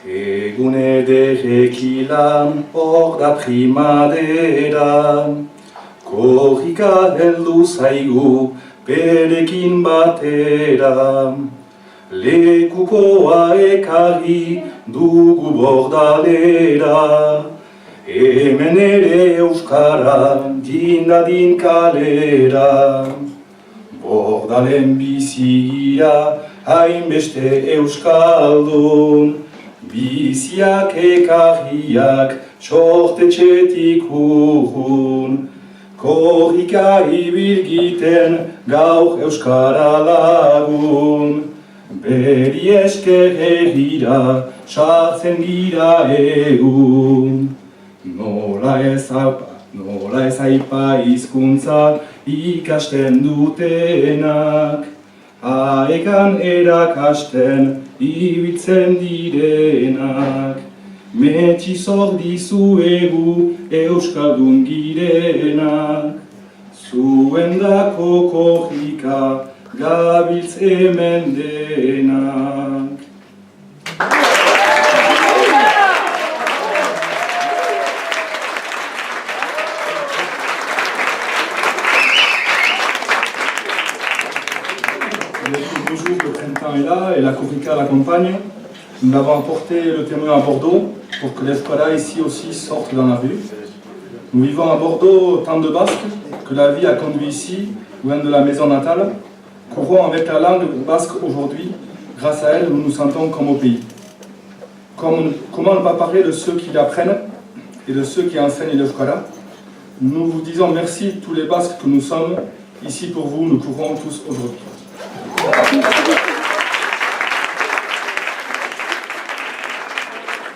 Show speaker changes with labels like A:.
A: Egun ederrek ilan hor da primadera, korrika heldu zaigu berekin batera. Lekukoa ekarri dugu bordalera, hemen ere euskara dindadin kalera. Bordalen bizigira hainbeste euskaldun, biziak ekarriak sortetxetik urrun. Korrika ibilgiten gaur euskara lagun, beri esker herrira sartzen gira egun. Nola ez aipa hizkuntza ikasten dutenak, haekan erakasten ibiltzen direnak. Metxizor dizuegu euskaldun girenak, zuendako korrika gabiltz hemen denak. Bonjour, le printemps est là et la korrika l'accompagne. Nous l'avons apporté le témoin à Bordeaux pour que l'Euskara ici aussi sorte dans la rue. Nous vivons à Bordeaux tant de Basques que la vie a conduit ici, loin de la maison natale. Courons avec la langue basque aujourd'hui. Grâce à elle, nous nous sentons comme au pays. Comment ne pas parler de ceux qui l'apprennent et de ceux qui enseignent l'Euskara? Nous vous disons merci tous les Basques que nous sommes. Ici pour vous, nous courons tous aujourd'hui.